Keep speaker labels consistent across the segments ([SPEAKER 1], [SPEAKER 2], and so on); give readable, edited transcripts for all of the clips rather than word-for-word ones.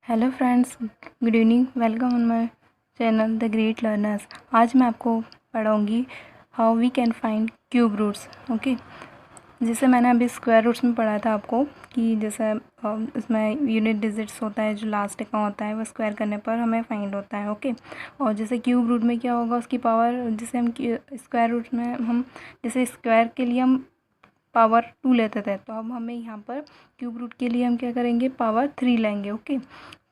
[SPEAKER 1] Hello friends, good evening. Welcome on my channel the great learners. आज मैं आपको पढ़ाऊँगी how we can find cube roots. Okay, जैसे मैंने अभी स्क्वायर रूट्स में पढ़ा था आपको कि जैसे इसमें यूनिट डिजिट्स होता है, जो लास्ट का होता है वो स्क्वायर करने पर हमें फाइंड होता है। ओके, और जैसे क्यूब रूट में क्या होगा, उसकी पावर जैसे हम स्क्वायर रूट में हम जैसे स्क्वायर के लिए हम पावर 2 लेते थे, तो अब हमें यहाँ पर क्यूब रूट के लिए हम क्या करेंगे, पावर 3 लेंगे। ओके,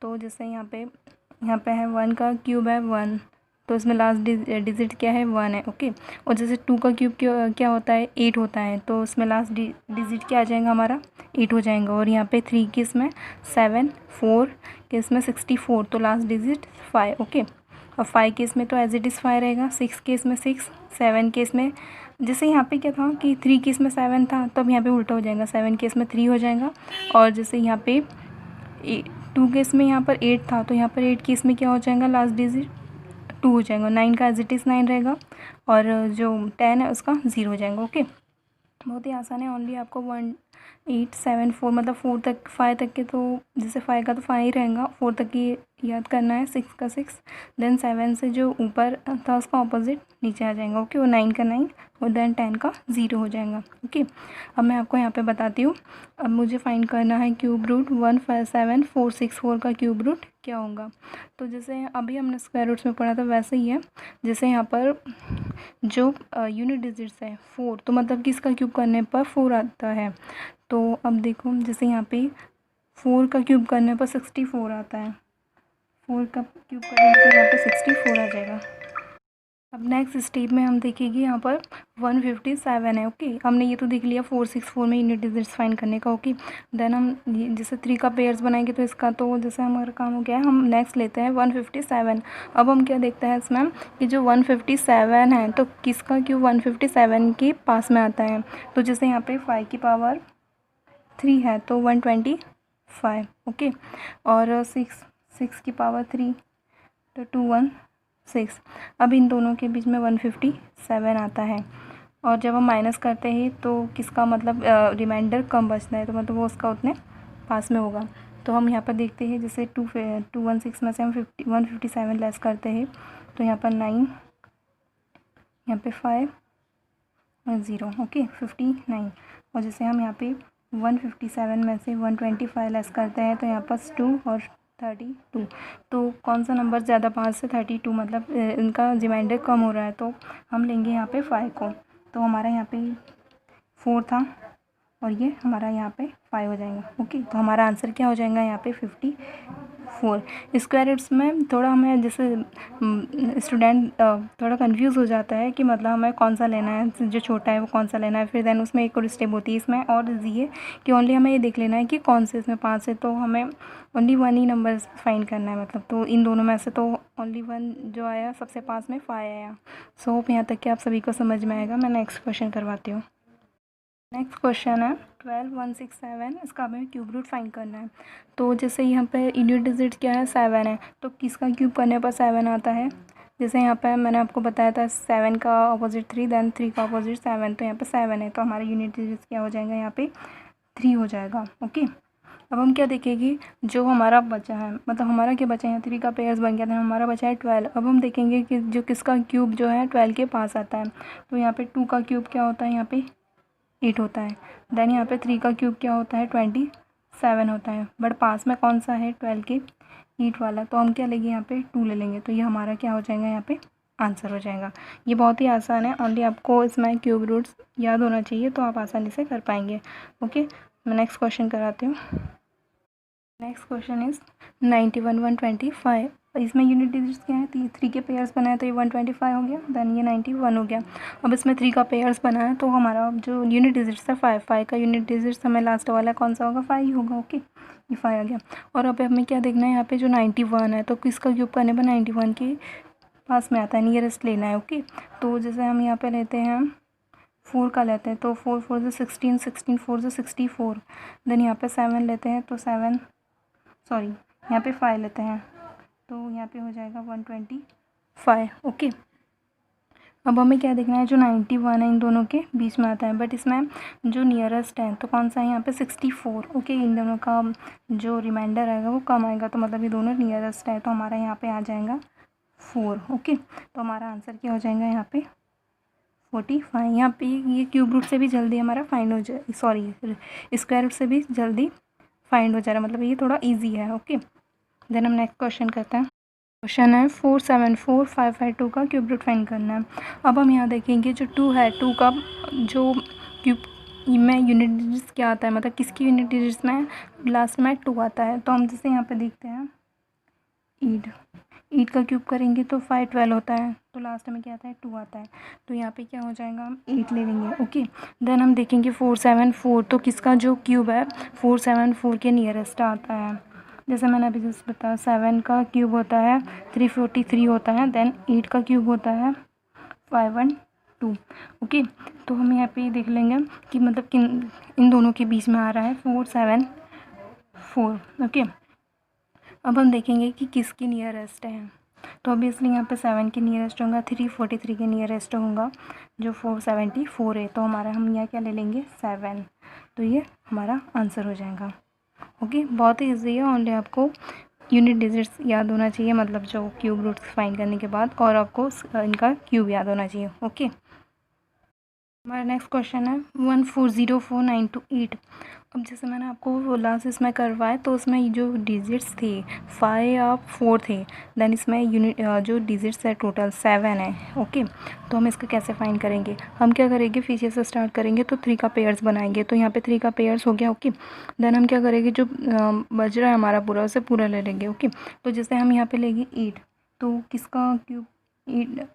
[SPEAKER 1] तो जैसे यहाँ पे है 1 का क्यूब है 1, तो इसमें लास्ट डिजिट क्या है 1 है। ओके, और जैसे 2 का क्यूब क्या होता है 8 होता है, तो उसमें लास्ट डिजिट क्या आ जाएगा हमारा 8 हो जाएगा। और यहाँ पे 3 के इसमें 7, 4 के इसमें 64, तो लास्ट डिजिट 5। ओके, और 5 के इसमें तो एज इट इज़ 5 रहेगा, 6 के इसमें 6, 7 के इसमें जैसे यहाँ पे क्या था कि 3 के इसमें 7 था, तो अब यहाँ पे उल्टा हो जाएगा, 7 के इसमें 3 हो जाएगा। और जैसे यहाँ पे 2 के इसमें यहाँ पर 8 था, तो यहाँ पर 8 के इसमें क्या हो जाएगा, लास्ट डिजिट 2 हो जाएगा। 9 का एज इट इज़ 9 रहेगा, और जो 10 है उसका 0 हो जाएगा। ओके, बहुत ही आसान है। ओनली आपको 1 8 7 4 मतलब 4 तक 5 तक के, तो जैसे 5 का तो 5 ही रहेगा, 4 तक की याद करना है, 6 का 6, देन 7 से जो ऊपर था उसका ऑपोजिट नीचे आ जाएगा। ओके, और 9 का 9, और देन 10 का 0 हो जाएगा। ओके, अब मैं आपको यहाँ पे बताती हूँ। अब मुझे फाइंड करना है क्यूब रूट 1 5 7 4 6 4 का क्यूब रूट क्या होगा। तो जैसे अभी हमने स्क्वायर रूट्स में पढ़ा था वैसे ही है। जैसे यहाँ पर जो यूनिट डिजिट्स है 4, तो मतलब कि इसका क्यूब करने पर 4 आता है। तो अब देखो, जैसे यहाँ पे 4 का क्यूब करने पर 64 आता है, 4 का क्यूब करने पर यहाँ पे 64 आ जाएगा। अब नेक्स्ट स्टेप में हम देखेंगे यहाँ पर 157 है। ओके, हमने ये तो देख लिया 464 में यूनिट डिजिट्स फाइंड करने का। ओके, देन हम जैसे 3 का पेयर्स बनाएंगे, तो इसका तो जैसे हमारा काम हो गया है। हम नेक्स्ट लेते हैं 157। अब हम क्या देखते हैं इसमें कि जो 157 है, तो किसका क्यूब 157 के पास में आता है। तो जैसे यहाँ पे 5 की पावर 3 है, तो 125। ओके, और 6 की पावर 3, तो 216। अब इन दोनों के बीच में 157 आता है, और जब हम माइनस करते हैं तो किसका मतलब रिमाइंडर कम बचता है, तो मतलब वो उसका उतने पास में होगा। तो हम यहाँ पर देखते हैं, जैसे 216 में से हम 157 लेस करते हैं, तो यहाँ पर 9, यहाँ पे 5 और 0। ओके, 59। और जैसे हम यहाँ पे 157 में से 125 लेस करते हैं, तो यहाँ पर 2 और 32। तो कौन सा नंबर ज़्यादा, 5 से 32, मतलब इनका रिमाइंडर कम हो रहा है, तो हम लेंगे यहाँ पे 5 को। तो हमारा यहाँ पे 4 था, और ये हमारा यहाँ पे 5 हो जाएगा। ओके, तो हमारा आंसर क्या हो जाएगा यहाँ पे 54। स्क्वायर रूट्स में थोड़ा हमें जैसे स्टूडेंट थोड़ा कंफ्यूज हो जाता है कि मतलब हमें कौन सा लेना है, जो छोटा है वो कौन सा लेना है। फिर देन उसमें एक और स्टेप होती है इसमें, और ईजी है कि ओनली हमें ये देख लेना है कि कौन से इसमें 5 है, तो हमें ओनली 1 ही नंबर फाइंड करना है। मतलब तो इन दोनों में से तो ओनली 1 जो आया सबसे पास में 5 आया। सो होप यहाँ तक कि आप सभी को समझ में आएगा। मैं नेक्स्ट क्वेश्चन करवाती हूँ। नेक्स्ट क्वेश्चन है 12167, इसका हमें क्यूब रूट फाइंड करना है। तो जैसे यहाँ पे यूनिट डिजिट क्या है 7 है, तो किसका क्यूब करने पर 7 आता है। जैसे यहाँ पे मैंने आपको बताया था 7 का अपोजिट 3, देन 3 का अपोजिट 7, तो यहाँ पे 7 है, तो हमारा यूनिट डिजिट क्या हो जाएगा यहाँ पे 3 हो जाएगा। ओके, अब हम क्या देखेंगे, जो हमारा बचा है, मतलब हमारा क्या बचा है, 3 का पेयर्स बन गया था, हमारा बचा है 12। अब हम देखेंगे कि जो किसका क्यूब जो है 12 के पास आता है। तो यहाँ पे 2 का क्यूब क्या होता है, यहाँ पे 8 होता है। देन यहाँ पे 3 का क्यूब क्या होता है 27 होता है, बट पास में कौन सा है 12 के 8 वाला, तो हम क्या लेंगे यहाँ पे 2 ले लेंगे। तो ये हमारा क्या हो जाएगा यहाँ पे आंसर हो जाएगा। ये बहुत ही आसान है, ओनली आपको इसमें क्यूब रूट्स याद होना चाहिए, तो आप आसानी से कर पाएंगे। ओके, मैं नेक्स्ट क्वेश्चन कराती हूँ। Next question is 91 125। इसमें यूनिट डिजिट्स क्या है, 3 के पेयर्स बनाए, तो ये 125 हो गया, देन ये 91 हो गया। अब इसमें 3 का पेयर्स बना है, तो हमारा जो यूनिट डिजिट्स है 5 का यूनिट डिजिट्स हमें लास्ट वाला कौन सा होगा 5 ही होगा। ओके, ये 5 आ गया। और अब हमें क्या देखना है, यहाँ पे जो 91 है, तो किसका क्यूब करने पर 91 के पास में आता है, नियरेस्ट लेना है। ओके, तो जैसे हम यहाँ पे लेते हैं 4 का लेते हैं, तो 4 4 से 16, 16 4 से 64, देन यहाँ पे 7 लेते हैं, तो 7 सॉरी यहाँ पे 5 लेते हैं, तो यहाँ पे हो जाएगा 125। ओके, अब हमें क्या देखना है, जो 91 है इन दोनों के बीच में आता है, बट इसमें जो नियरेस्ट है तो कौन सा है यहाँ पे 64। ओके, इन दोनों का जो रिमाइंडर आएगा वो कम आएगा, तो मतलब ये दोनों नियरेस्ट है, तो हमारा यहाँ पे आ जाएगा 4। ओके, तो हमारा आंसर क्या हो जाएगा यहाँ पे 45। यहाँ पे ये क्यूब रूट से भी जल्दी हमारा फाइंड हो जाए, सॉरी स्क्वायर रूट से भी जल्दी फाइंड हो जा रहा है, मतलब ये थोड़ा ईजी है। ओके, देन हम नेक्स्ट क्वेश्चन करते हैं। क्वेश्चन है 474552 का क्यूब रूट फाइंड करना है। अब हम यहाँ देखेंगे जो 2 है, 2 का जो क्यूब में यूनिट डिजिट्स क्या आता है, मतलब किसकी यूनिट डिजिट्स में लास्ट में 2 आता है। तो हम जैसे यहाँ पे देखते हैं 8 का क्यूब करेंगे तो 5 12 होता है, तो लास्ट में क्या आता है 2 आता है, तो यहाँ पे क्या हो जाएगा हम 8 ले लेंगे। ओके, देन हम देखेंगे 474, तो किसका जो क्यूब है 474 के नियरेस्ट आता है। जैसे मैंने अभी जैसे बताया 7 का क्यूब होता है 343 होता है, देन 8 का क्यूब होता है 512। ओके, तो हम यहाँ पे देख लेंगे कि मतलब किन इन दोनों के बीच में आ रहा है 474। ओके, अब हम देखेंगे कि किसकी नियरेस्ट है, तो ऑब्वियसली यहाँ पे 7 के नियरेस्ट होगा, 343 के नियरेस्ट होगा जो 474 है, तो हमारा हम यहाँ क्या ले लेंगे 7, तो ये हमारा आंसर हो जाएगा। ओके, बहुत ही ईजी है, ओनली आपको यूनिट डिजिट्स याद होना चाहिए, मतलब जो क्यूब रूट्स फाइंड करने के बाद, और आपको इनका क्यूब याद होना चाहिए। ओके, हमारा नेक्स्ट क्वेश्चन है 1404928। अब जैसे मैंने आपको बोला इसमें करवाए, तो उसमें जो डिजिट्स थे 5 या 4 थे, देन इसमें यूनिट जो डिजिट्स है टोटल 7 है। ओके, तो हम इसका कैसे फाइंड करेंगे, हम क्या करेंगे पीछे से स्टार्ट करेंगे, तो 3 का पेयर्स बनाएंगे, तो यहाँ पे 3 का पेयर्स हो गया। ओके, देन हम क्या करेंगे जो बज रहा है हमारा पूरा, उसे पूरा ले लेंगे। ओके, तो जैसे हम यहाँ पे लेंगे 8, तो किसका क्यूब 8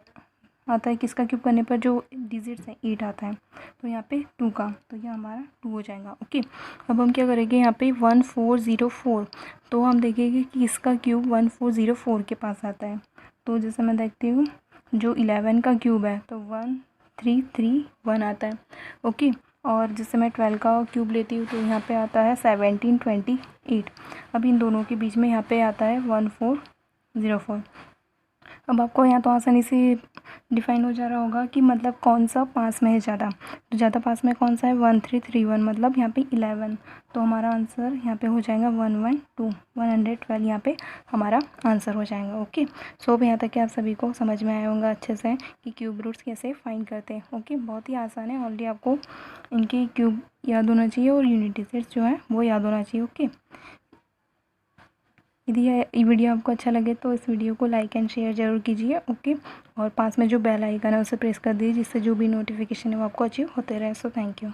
[SPEAKER 1] आता है, किसका क्यूब करने पर जो डिजिट्स है 8 आता है, तो यहाँ पे 2 का, तो ये हमारा 2 हो जाएगा। ओके, अब हम क्या करेंगे यहाँ पे 1404, तो हम देखेंगे कि इसका क्यूब 1404 के पास आता है, तो जैसे मैं देखती हूँ जो 11 का क्यूब है तो 1331 आता है। ओके, और जैसे मैं 12 का क्यूब लेती हूँ तो यहाँ पे आता है 1728। अब इन दोनों के बीच में यहाँ पे आता है 1404। अब आपको यहाँ तो आसानी से डिफाइन हो जा रहा होगा कि मतलब कौन सा पास में है ज़्यादा, तो ज़्यादा पास में कौन सा है 1331, मतलब यहाँ पे 11, तो हमारा आंसर यहाँ पे हो जाएगा 112 यहाँ पे हमारा आंसर हो जाएगा। ओके, सो अब यहाँ तक कि आप सभी को समझ में आया होगा अच्छे से कि क्यूब रूट्स कैसे फाइंड करते हैं। ओके, बहुत ही आसान है, ऑलरेडी आपको इनके क्यूब याद होना चाहिए और यूनिट डिजिट्स जो है वो याद होना चाहिए। ओके, यदि ये वीडियो आपको अच्छा लगे तो इस वीडियो को लाइक एंड शेयर ज़रूर कीजिए। ओके, और पास में जो बेल आइकन है उसे प्रेस कर दीजिए, जिससे जो भी नोटिफिकेशन है वो आपको अचीव होते रहे। So thank you.